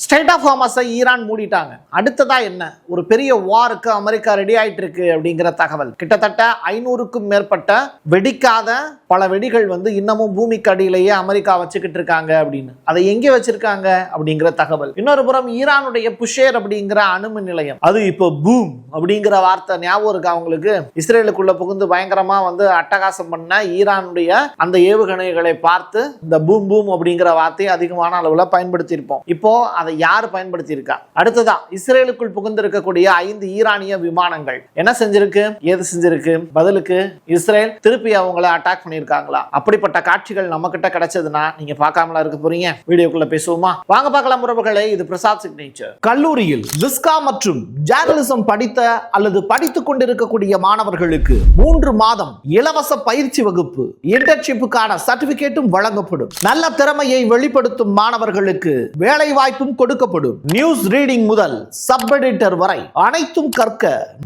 State of ஹார்மஸை Iran மூடிட்டாங்க. அடுத்ததா என்ன, ஒரு பெரிய வாருக்கு அமெரிக்கா ரெடி ஆயிட்டு இருக்கு அப்படிங்கிற தகவல். கிட்டத்தட்ட 500க்கும் மேற்பட்ட வெடிக்காத பல வெடிகள் இன்னமும் பூமிக்கு அடியிலேயே அமெரிக்கா வச்சுக்கிட்டு இருக்காங்க அப்படின்னு. அதை எங்கே வச்சிருக்காங்க அப்படிங்கிற தகவல். இன்னொரு புறம் ஈரானுடைய புஷேர் அப்படிங்கிற அணுமின் நிலையம், அது இப்போ பூம் அப்படிங்கிற வார்த்தை ஞாபகம் இருக்கு அவங்களுக்கு. இஸ்ரேலுக்குள்ள புகுந்து பயங்கரமா அட்டகாசம் பண்ண ஈரானுடைய அந்த ஏவுகணைகளை பார்த்து இந்த பூம் பூம் அப்படிங்கிற வார்த்தையை அதிகமான அளவுல பயன்படுத்தி இருப்போம். இப்போ அதை யார் பயன்படுத்தி இருக்கா? அடுத்ததா இஸ்ரேலுக்குள் புகுந்திருக்கக்கூடிய 5 ஈரானிய விமானங்கள் என்ன செஞ்சிருக்கு, ஏது செஞ்சிருக்கு? பதிலுக்கு இஸ்ரேல் திருப்பி அவங்களை அட்டாக் பண்ணிருக்காங்களா? அப்படிப்பட்ட காட்சிகள் நம்ம கிட்ட கிடைச்சதுன்னா நீங்க பார்க்காமலா இருக்க போறீங்க. வீடியோக்குள்ள பேசுவோமா? வாங்க பார்க்கலாம் உறவுகளே. இது பிரசாத் சிக்னேச்சர். கல்லூரியில் விஸ்கா மற்றும் ஜேர்னலிசம் படித்த அல்லது படித்துக் கொண்டிருக்கக்கூடிய மாணவர்களுக்கு 3 மாதம் இலவச பயிற்சி வகுப்பு, இன்டர்ன்ஷிப்புக்கான சர்டிபிகேட்டும் வழங்கப்படும். நல்ல திறமையை வெளிப்படுத்தும் மாணவர்களுக்கு வேலை வாய்ப்பும் கொடுக்கப்படும். நியூஸ் ரீடிங் முதல் சப் எடிட்டர் வரை அனைத்தும் கற்க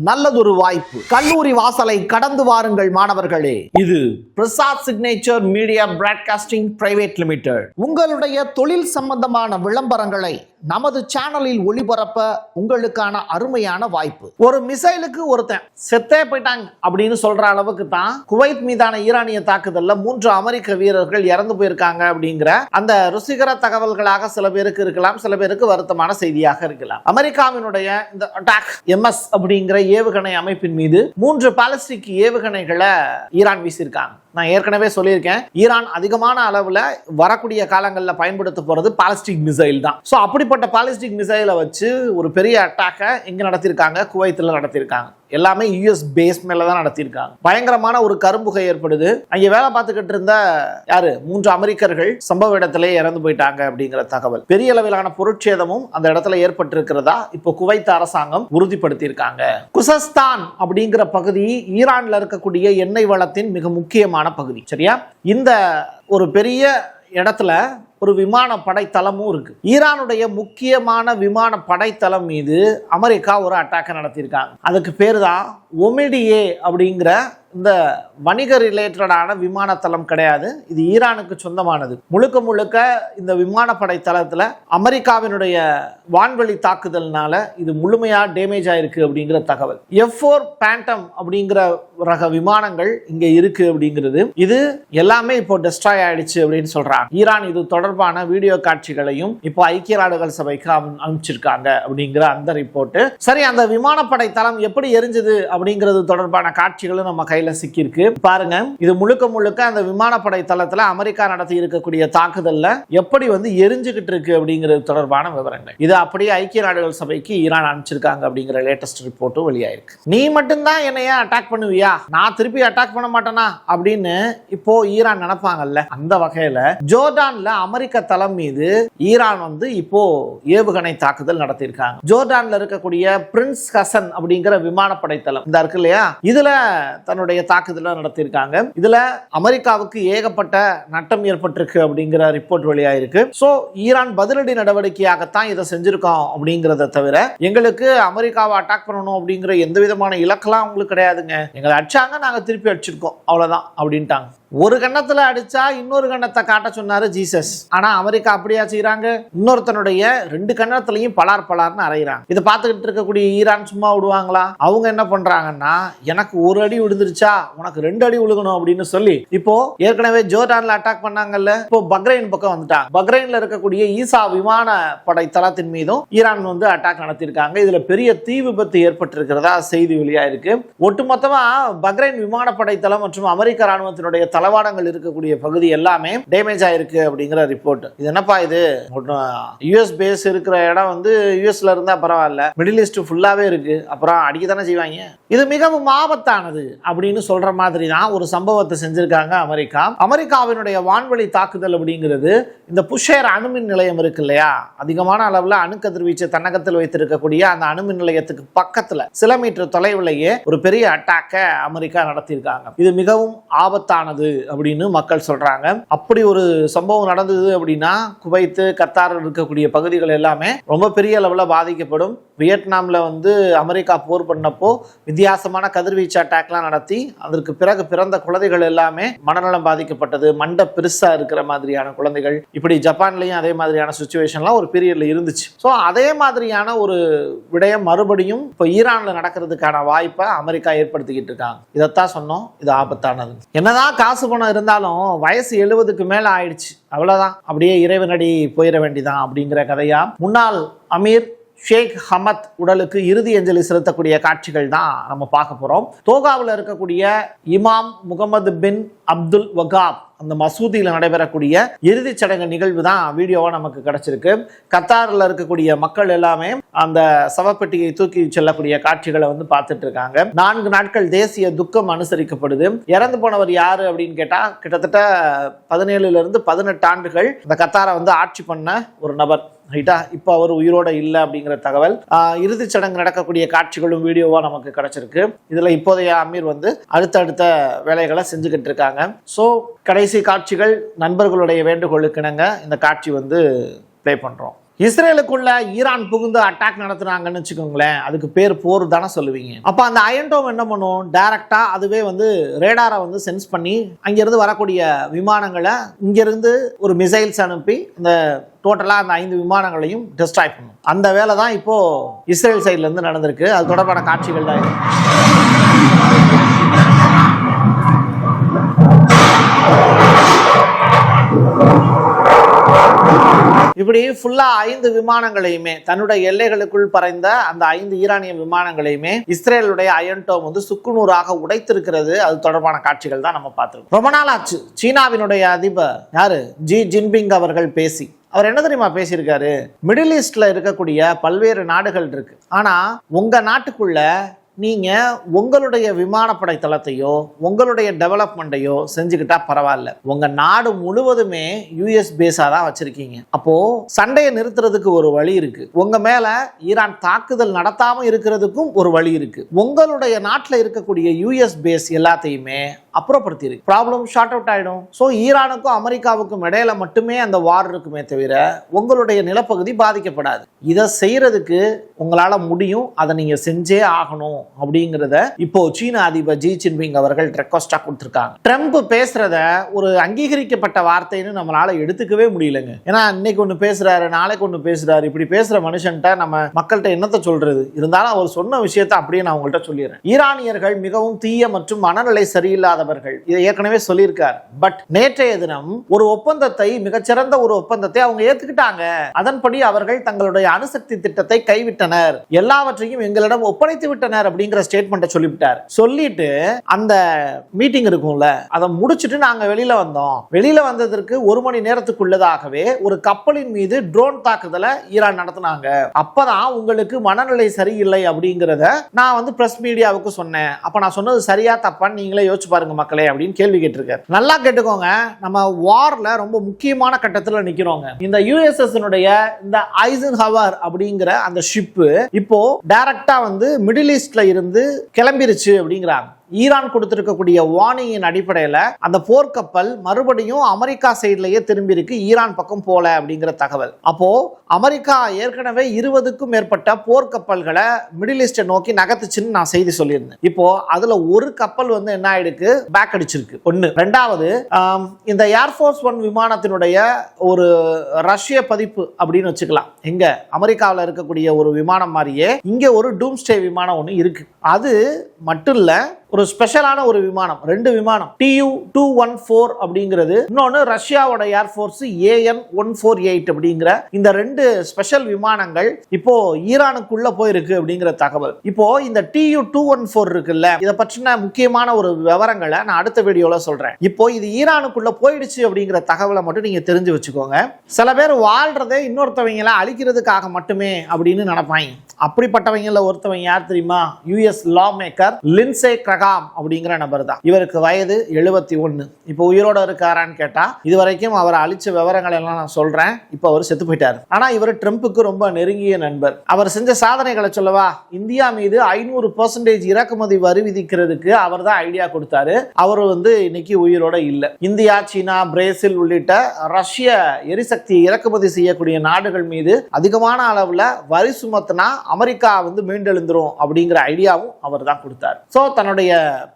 நல்லதொரு வாய்ப்பு. கல்லூரி வாசலை கடந்து வாருங்கள் மாணவர்களே. இது Prasad signature media broadcasting private limited. உங்களுடைய தொழில் சம்பந்தமான விளம்பரங்களை நமது சேனலில் ஒளிபரப்ப உங்களுக்கான அருமையான வாய்ப்பு. ஒரு மிசைலுக்கு ஒருத்தன் செத்தே போயிட்டாங்க அப்படின்னு சொல்ற அளவுக்கு தான் குவைத் மீதான ஈரானிய தாக்குதல்ல 3 அமெரிக்க வீரர்கள் இறந்து போயிருக்காங்க அப்படிங்கிற அந்த ருசிகர தகவல்களாக சில பேருக்கு இருக்கலாம், சில பேருக்கு வருத்தமான செய்தியாக இருக்கலாம். அமெரிக்காவினுடைய இந்த அட்டாக் MS அப்படிங்கிற ஏவுகணை அமைப்பின் மீது 3 பாலிஸ்டிக் ஏவுகணைகளை ஈரான் வீசியிருக்காங்க. நான் ஏற்கனவே சொல்லியிருக்கேன், ஈரான் அதிகமான அளவுல வரக்கூடிய காலங்களில் பயன்படுத்த போறது பாலிஸ்டிக் மிசைல் தான். சோ அப்படிப்பட்ட பாலிஸ்டிக் மிசைலை வச்சு ஒரு பெரிய அட்டாக்கை இங்க நடத்திருக்காங்க, குவைத்தில் நடத்திருக்காங்க. எல்லாமே US பேஸ் மேல தான் நடத்திருக்காங்க. பயங்கரமான ஒரு கரும்புகை ஏற்படுது. அங்கே வேலை பார்த்துக்கிட்டு இருந்த 3 அமெரிக்கர்கள் சம்பவ இடத்திலே இறந்து போயிட்டாங்க அப்படிங்கிற தகவல். பெரிய அளவிலான பொருட்சேதமும் அந்த இடத்துல ஏற்பட்டிருக்கிறதா இப்போ குவைத் அரசாங்கம் உறுதிப்படுத்தி இருக்காங்க. குசஸ்தான் அப்படிங்கிற பகுதி ஈரான்ல இருக்கக்கூடிய எண்ணெய் வளத்தின் மிக முக்கியமான பகுதி. சரியா? இந்த ஒரு பெரிய இடத்துல ஒரு விமான படைத்தளமும் இருக்கு. ஈரானுடைய முக்கியமான விமான படைத்தளம் மீது அமெரிக்கா ஒரு அட்டாக்கை நடத்தியிருக்காங்க. அதுக்கு பேர் தான் ஒமிடியே அப்படிங்கிற இந்த வணிக ரிலேட்டடான விமானத்தளம் கிடையாது. இது ஈரானுக்கு சொந்தமானது. முழுக்க முழுக்க இந்த விமானப்படை தளத்துல அமெரிக்காவினுடைய வான்வெளி தாக்குதல்னால இது முழுமையா டேமேஜ் ஆயிருக்கு அப்படிங்கிற தகவல். F4 பேண்டம் அப்படிங்கிற ரக விமானங்கள் இங்க இருக்கு அப்படிங்கிறது. இது எல்லாமே இப்போ டெஸ்ட்ராய் ஆயிடுச்சு அப்படின்னு சொல்றாங்க. ஈரான் இது தொடர்பான வீடியோ காட்சிகளையும் இப்போ ஐக்கிய நாடுகள் சபைக்கு அனுப்பிச்சிருக்காங்க அப்படிங்கிற அந்த ரிப்போர்ட். சரி, அந்த விமானப்படை தளம் எப்படி எரிஞ்சது அப்படிங்கிறது தொடர்பான காட்சிகளும் நம்ம கையில சிக்கிருக்கு. பாருங்க, இது முழுக்க முழுக்க அந்த விமானப்படை தளத்துல அமெரிக்கா நடத்தி இருக்கக்கூடிய தாக்குதல்ல எப்படி எரிஞ்சுகிட்டு இருக்கு அப்படிங்கிறது தொடர்பான விவரங்கள். இது அப்படியே ஐக்கிய நாடுகள் சபைக்கு ஈரான் அனுப்பிச்சிருக்காங்க அப்படிங்கிற லேட்டஸ்ட் ரிப்போர்ட்டும் வெளியாயிருக்கு. நீ மட்டும்தான் என்னைய அட்டாக் பண்ணுவியா, நான் திருப்பி அட்டாக் பண்ண மாட்டேனா அப்படின்னு இப்போ ஈரான் நினைப்பாங்கல்ல. அந்த வகையில ஜோர்டான்ல அமெரிக்க தளம் மீது ஈரான் இப்போ ஏவுகணை தாக்குதல் நடத்தியிருக்காங்க. ஜோர்டான்ல இருக்கக்கூடிய பிரின்ஸ் ஹசன் அப்படிங்கிற விமானப்படை தளம் இந்த இருக்கு இல்லையா, இதுல தன்னுடைய தாக்குதலை நடத்தியிருக்காங்க. இதுல அமெரிக்காவுக்கு ஏகப்பட்ட நட்டம் ஏற்பட்டிருக்கு அப்படிங்கிற ரிப்போர்ட் வெளியாயிருக்கு. சோ ஈரான் பதிலடி நடவடிக்கையாகத்தான் இதை செஞ்சிருக்கோம் அப்படிங்கறத தவிர எங்களுக்கு அமெரிக்காவை அட்டாக் பண்ணணும் அப்படிங்கிற எந்த விதமான இலக்கெல்லாம் அவங்களுக்கு கிடையாதுங்க. எங்களை அடிச்சாங்க, நாங்க திருப்பி அடிச்சிருக்கோம், அவ்வளவுதான் அப்படின்ட்டாங்க. ஒரு கண்ணத்துல அடிச்சா இன்னொரு கண்ணத்தை காட்ட சொன்னாரு ஜீசஸ். ஆனா அமெரிக்கா அப்படியா செய்யறாங்க, இன்னொருத்தனுடைய 2 கண்ணத்திலையும் பலார் பலார்னு அறையிறாங்க. இதை பார்த்துக்கிட்டு இருக்கக்கூடிய ஈரான் சும்மா விடுவாங்களா? அவங்க என்ன பண்றாங்கன்னா, எனக்கு 1 அடி விழுந்துருச்சா உனக்கு 2 அடி விழுகணும் அப்படின்னு சொல்லி இப்போ ஏற்கனவே ஜோர்டான்ல அட்டாக் பண்ணாங்கல்ல, இப்போ பக்ரைன் பக்கம் வந்துட்டாங்க. பக்ரைன்ல இருக்கக்கூடிய ஈசா விமான படை தளத்தின் மீதும் ஈரான் அட்டாக் நடத்திருக்காங்க. இதுல பெரிய தீ விபத்து ஏற்பட்டிருக்கிறதா செய்தி வெளியாயிருக்கு. ஒட்டுமொத்தமா பக்ரைன் விமானப்படை தளம் மற்றும் அமெரிக்க ராணுவத்தினுடைய தளவாடங்கள் இருக்கக்கூடிய பகுதி எல்லாமே டேமேஜ் ஆயிருக்கு அப்படிங்கிற ரிப்போர்ட். இது என்னப்பா, இது US பேஸ் இருக்கிற இடம் USல இருந்தா பரவாயில்ல, மிடில் ஈஸ்ட் ஃபுல்லாவே இருக்கு, அப்புறம் அடிக்கத்தானே செய்வாங்க. இது மிகவும் ஆபத்தானது அப்படின்னு சொல்ற மாதிரி தான் ஒரு சம்பவத்தை செஞ்சிருக்காங்க அமெரிக்கா. அமெரிக்காவினுடைய வான்வெளி தாக்குதல் அப்படிங்கிறது இந்த புஷேர் அணுமின் நிலையம் இருக்கு இல்லையா, அதிகமான அளவுல அணுக்கதிர்வீச்சு தன்னகத்தில் வைத்திருக்கக்கூடிய அந்த அணுமின் நிலையத்துக்கு பக்கத்துல சில மீட்டர் தொலைவிலேயே ஒரு பெரிய அட்டாக்கை அமெரிக்கா நடத்தியிருக்காங்க. இது மிகவும் ஆபத்தானது போகுது அப்படின்னு மக்கள் சொல்றாங்க. அப்படி ஒரு சம்பவம் நடந்தது அப்படின்னா குவைத்து கத்தார் இருக்கக்கூடிய பகுதிகள் எல்லாமே ரொம்ப பெரிய அளவுல பாதிக்கப்படும். வியட்நாம்ல வந்து அமெரிக்கா போர் பண்ணப்போ வித்தியாசமான கதிர்வீச்சு அட்டாக்லாம் நடத்தி அதற்கு பிறகு பிறந்த குழந்தைகள் எல்லாமே மனநலம் பாதிக்கப்பட்டது, மண்டை பெருசா இருக்கிற மாதிரியான குழந்தைகள். இப்படி ஜப்பான்லயும் அதே மாதிரியான சிச்சுவேஷன்லாம் ஒரு பீரியட்ல இருந்துச்சு. ஸோ அதே மாதிரியான ஒரு விடயம் மறுபடியும் இப்போ ஈரான்ல நடக்கிறதுக்கான வாய்ப்பை அமெரிக்கா ஏற்படுத்திக்கிட்டு இருக்காங்க. இதைத்தான் சொன்னோம், இது ஆபத்தானது. என்னதான் காசு பணம் இருந்தாலும் வயசு 70க்கு மேல ஆயிடுச்சு, அவ்வளவுதான், அப்படியே இறைவனடி போயிட வேண்டிதான் அப்படிங்கிற கதையா முன்னாள் அமீர் ஷேக் ஹமத் உடலுக்கு இறுதி அஞ்சலி செலுத்தக்கூடிய காட்சிகள் தான் நம்ம பார்க்க போறோம். தோகாவில் இருக்கக்கூடிய இமாம் முகமது பின் அப்துல் வகாப் அந்த மசூதியில் நடைபெறக்கூடிய இறுதி சடங்கு நிகழ்வு தான் வீடியோவா நமக்கு கிடைச்சிருக்கு. கத்தாரில் இருக்கக்கூடிய மக்கள் எல்லாமே அந்த சவப்பெட்டியை தூக்கி செல்லக்கூடிய காட்சிகளை வந்து பார்த்துட்டு இருக்காங்க. 4 நாட்கள் தேசிய துக்கம் அனுசரிக்கப்படுது. இறந்து போனவர் யாரு அப்படின்னு கேட்டா கிட்டத்தட்ட 17 இருந்து 18 ஆண்டுகள் இந்த கத்தாரை வந்து ஆட்சி பண்ண ஒரு நபர். ரைட்டா, இப்போ அவர் உயிரோட இல்லை அப்படிங்கிற தகவல். இறுதிச் சடங்கு நடக்கக்கூடிய காட்சிகளும் வீடியோவா நமக்கு கிடைச்சிருக்கு. இதுல இப்போதைய அமீர் வந்து அடுத்தடுத்த வேலைகளை செஞ்சுக்கிட்டு இருக்காங்க. ஸோ கடைசி காட்சிகள் நண்பர்களுடைய வேண்டுகோளுக்கு இணங்க இந்த காட்சி வந்து ப்ளே பண்றோம். இஸ்ரேலுக்குள்ள ஈரான் புகுந்து அட்டாக் நடத்துனாங்கன்னு வச்சுக்கோங்களேன், அதுக்கு பேர் போர் தானே சொல்லுவீங்க. அப்ப அந்த அயன் டோம் என்ன பண்ணும், டைரக்டா அதுவே வந்து ரேடாரை வந்து சென்ஸ் பண்ணி அங்கிருந்து வரக்கூடிய விமானங்களை இங்கிருந்து ஒரு மிசைல்ஸ் அனுப்பி இந்த டோட்டலா அந்த 5 விமானங்களையும் டிஸ்ட்ராய் பண்ணும். அந்த வேலை தான் இப்போ இஸ்ரேல் சைட்ல இருந்து நடந்திருக்கு. அது தொடர்பான காட்சிகள் தான் இப்படி ஃபுல்லா 5 விமானங்களையுமே தன்னுடைய எல்லைகளுக்குள் பறந்த அந்த 5 ஈரானிய விமானங்களையுமே இஸ்ரேலுடைய அயன் டோம் வந்து சுக்குநூறாக உடைத்திருக்கிறது. அது தொடர்பான காட்சிகள் தான் நம்ம பார்த்திருக்கோம். ரொம்ப நாள் ஆச்சு சீனாவினுடைய அதிபர் யாரு ஜி ஜின்பிங் அவர்கள் பேசி. அவர் என்ன தெரியுமா பேசியிருக்காரு, மிடில் ஈஸ்ட்ல இருக்கக்கூடிய பல்வேறு நாடுகள் இருக்கு, ஆனா உங்க நாட்டுக்குள்ள நீங்க உங்களுடைய விமானப்படை தளத்தையோ உங்களுடைய டெவலப்மெண்ட்டையோ செஞ்சுக்கிட்டா பரவாயில்ல, உங்க நாடு முழுவதுமே யூஎஸ் பேஸா தான் வச்சிருக்கீங்க. அப்போ சண்டையை நிறுத்துறதுக்கு ஒரு வழி இருக்கு, உங்க மேல ஈரான் தாக்குதல் நடத்தாம இருக்கிறதுக்கும் ஒரு வழி இருக்கு. உங்களுடைய நாட்டில் இருக்கக்கூடிய யூஎஸ் பேஸ் எல்லாத்தையுமே அப்புறப்படுத்தி இருக்கு, ப்ராப்ளம் ஷார்ட் அவுட் ஆயிடும். ஸோ ஈரானுக்கும் அமெரிக்காவுக்கும் இடையில மட்டுமே அந்த வார் இருக்குமே தவிர உங்களுடைய நிலப்பகுதி பாதிக்கப்படாது. இதை செய்யறதுக்கு உங்களால முடியும், அதை நீங்க செஞ்சே ஆகணும் அப்படிங்கிறத இப்போ சீன அதிபர் ஜி ஜின்பிங் அவர்கள் ரெக்வஸ்டா கொடுத்திருக்காங்க. ட்ரம்ப் பேசுறத ஒரு அங்கீகரிக்கப்பட்ட வார்த்தைன்னு நம்மளால எடுத்துக்கவே முடியலங்க. ஏன்னா இன்னைக்கு ஒண்ணு பேசுறாரு, நாளைக்கு ஒண்ணு பேசுறாரு. இப்படி பேசுற மனுஷன்ட்ட நம்ம மக்கள்கிட்ட என்னத்தை சொல்றது? இருந்தாலும் அவர் சொன்ன விஷயத்தை அப்படியே நான் உங்கள்கிட்ட சொல்லிடுறேன். ஈரானியர்கள் மிகவும் தீய மற்றும் மனநிலை சரியில்லாதவர்கள், இதை ஏற்கனவே சொல்லியிருக்கார். பட் நேற்றைய தினம் ஒரு ஒப்பந்தத்தை, மிகச்சிறந்த ஒரு ஒப்பந்தத்தை அவங்க ஏத்துக்கிட்டாங்க. அதன்படி அவர்கள் தங்களுடைய அணுசக்தி திட்டத்தை கைவிட்டனர், எல்லாவற்றையும் எங்களிடம் ஒப்படைத்து விட்டனர் அப்படிங்கிற ஸ்டேட்மெண்ட்டை சொல்லிவிட்டார். சொல்லிட்டு அந்த மீட்டிங் இருக்கும்ல, அதை முடிச்சுட்டு நாங்க வெளியில வந்தோம். வெளியில வந்ததற்கு 1 மணி நேரத்துக்குள்ளதாகவே ஒரு கப்பலின் மீது ட்ரோன் தாக்குதலை ஈரான் நடத்தினாங்க. அப்பதான் உங்களுக்கு மனநிலை சரியில்லை அப்படிங்கிறத நான் வந்து பிரஸ் மீடியாவுக்கு சொன்னேன். அப்ப நான் சொன்னது சரியா தப்பான்னு நீங்களே யோசிச்சு பாருங்க மக்களே அப்படின்னு கேள்வி கேட்டிருக்காரு. நல்லா கேட்டுக்கோங்க, நம்ம வார்ல ரொம்ப முக்கியமான கட்டத்துல நிக்கிறோங்க. இந்த யுஎஸ்எஸ் இந்த ஐசன்ஹவர் அப்படிங்கிற அந்த ஷிப் இப்போ டைரக்டா வந்து மிடில் ஈஸ்ட்ல இருந்து கிளம்பிருச்சு அப்படிங்கிறாங்க. ஈரான் கொடுத்திருக்கக்கூடிய வார்னிங்கின் அடிப்படையில் அந்த போர்க்கப்பல் மறுபடியும் அமெரிக்கா சைட்லயே திரும்பி இருக்கு, ஈரான் பக்கம் போல அப்படிங்கிற தகவல். அப்போ அமெரிக்கா ஏற்கனவே 20க்கும் மேற்பட்ட போர்க்கப்பல்களை மிடில் ஈஸ்டை நோக்கி நகர்த்துச்சுன்னு நான் செய்தி சொல்லியிருந்தேன். இப்போ அதுல ஒரு கப்பல் வந்து என்ன ஆயிடுக்கு, பேக் அடிச்சிருக்கு. ஒண்ணு. ரெண்டாவது, இந்த ஏர்ஃபோர்ஸ் 1 விமானத்தினுடைய ஒரு ரஷ்ய பதிப்பு அப்படின்னு வச்சுக்கலாம். எங்க அமெரிக்காவில் இருக்கக்கூடிய ஒரு விமானம் மாதிரியே இங்க ஒரு டூம்ஸ்டே விமானம் ஒன்று இருக்கு. அது மட்டும் இல்ல, ஒரு ஸ்பெஷலான ஒரு விமானம், 2 விமானம் Tu-214 அப்படிங்கிறது, இன்னொன்னு ரஷ்யாவோட ஏர்ஃபோர்ஸ் AN-148 அப்படிங்கிற இந்த 2 ஸ்பெஷல் விமானங்கள் இப்போ ஈரானுக்குள்ள போயிருக்கு அப்படிங்கிற தகவல். இப்போ இந்த Tu-214 இருக்குல்ல, இதை பற்றின முக்கியமான ஒரு விவரங்களை நான் அடுத்த வீடியோல சொல்றேன். இப்போ இது ஈரானுக்குள்ள போயிடுச்சு அப்படிங்கிற தகவலை மட்டும் நீங்க தெரிஞ்சு வச்சுக்கோங்க. சில பேர் வாழ்றதே இன்னொருத்தவங்களை அழிக்கிறதுக்காக மட்டுமே அப்படின்னு நினைப்பாங்க. அப்படிப்பட்டவங்கள ஒருத்தவங்க யார் தெரியுமா? US law maker Lindsey Croxton Abraham அப்படிங்கிற நபர் தான். இவருக்கு வயது 71. இப்போ உயிரோட இருக்காரான்னு கேட்டா இதுவரைக்கும் அவரை அழிச்ச விவரங்கள் எல்லாம் நான் சொல்றேன். இப்போ அவர் செத்து போயிட்டாரு. ஆனா இவர் ட்ரம்புக்கு ரொம்ப நெருங்கிய நண்பர். அவர் செஞ்ச சாதனைகளை சொல்லவா, இந்தியா மீது 500% இறக்குமதி வரி விதிக்கிறதுக்கு அவர் தான் ஐடியா கொடுத்தாரு. அவர் இன்னைக்கு உயிரோட இல்ல. இந்தியா, சீனா, பிரேசில் உள்ளிட்ட ரஷ்ய எரிசக்தியை இறக்குமதி செய்யக்கூடிய நாடுகள் மீது அதிகமான அளவுல வரி சுமத்தினா அமெரிக்கா மீண்டெழுந்துரும் அப்படிங்கிற ஐடியாவும் அவர் தான் கொடுத்தார். சோ தன்னுடைய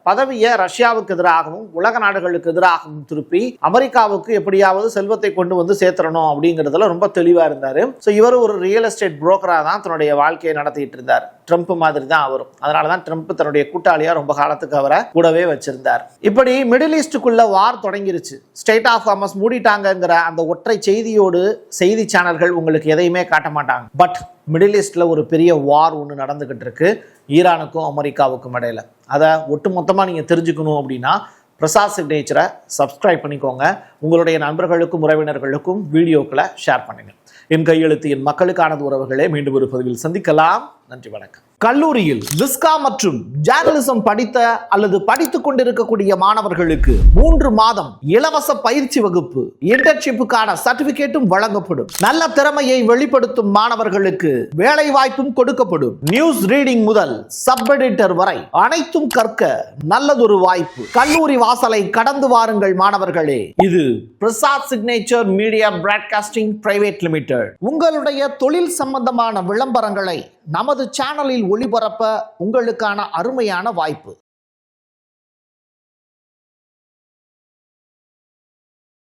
பதவியை ரஷ்யாவுக்கு எதிராகவும் உலக நாடுகளுக்கு எதிராகவும் திருப்பி அமெரிக்காவுக்கு எப்படியாவது செல்வத்தை கொண்டு சேர்த்தரணும் அப்படிங்கிறதுல ரொம்ப தெளிவா இருந்தாரு. சோ இவர் ஒரு ரியல் எஸ்டேட் புரோக்கரா தான் தன்னுடைய வாழ்க்கையை நடத்திட்டு இருந்தார். ட்ரம்ப் மாதிரி தான் அவரும். அதனாலதான் ட்ரம்ப் தன்னுடைய கூட்டாளியா ரொம்ப காலத்துக்கு அவரை கூடவே வச்சிருந்தார். இப்படி மிடில் ஈஸ்டுக்குள்ள வார் தொடங்கிருச்சு. ஸ்டேட் ஆஃப் ஹார்மஸ் மூடிட்டாங்கிற அந்த ஒற்றை செய்தியோடு செய்தி சேனல்கள் உங்களுக்கு எதையுமே காட்ட மாட்டாங்க. பட் மிடில் ஈஸ்ட்ல ஒரு பெரிய வார் ஒன்று நடந்துகிட்டு இருக்கு ஈரானுக்கும் அமெரிக்காவுக்கும் இடையில. அதை ஒட்டுமொத்தமா நீங்க தெரிஞ்சுக்கணும் அப்படின்னா பிரசாத் சிக்னேச்சரை சப்ஸ்கிரைப் பண்ணிக்கோங்க. உங்களுடைய நண்பர்களுக்கும் உறவினர்களுக்கும் வீடியோக்களை ஷேர் பண்ணுங்க. என் கையெழுத்து என் மக்களுக்கானது உறவுகளே. மீண்டும் ஒரு பதிவில் சந்திக்கலாம். நன்றி, வணக்கம். கல்லூரியில் விஸ்கா மற்றும் ஜேர்னலிசம் படித்த அல்லது படித்துக் கொண்டிருக்கக்கூடிய மாணவர்களுக்கு 3 மாதம் இலவச பயிற்சி வகுப்பு, இன்டர்ன்ஷிப்புக்கான சர்டிபிகேட்டும் வழங்கப்படும். நல்ல திறமையை வெளிப்படுத்தும் மாணவர்களுக்கு வேலை வாய்ப்பும் கொடுக்கப்படும். நியூஸ் ரீடிங் முதல் சப் எடிட்டர் வரை அனைத்தும் கற்க நல்லதொரு வாய்ப்பு. கல்லூரி வாசலை கடந்து வாருங்கள் மாணவர்களே. இது Prasad signature media broadcasting private limited. உங்களுடைய தொழில் சம்பந்தமான விளம்பரங்களை நமது சேனலில் ஒளிபரப்ப உங்களுக்கான அருமையான வாய்ப்பு.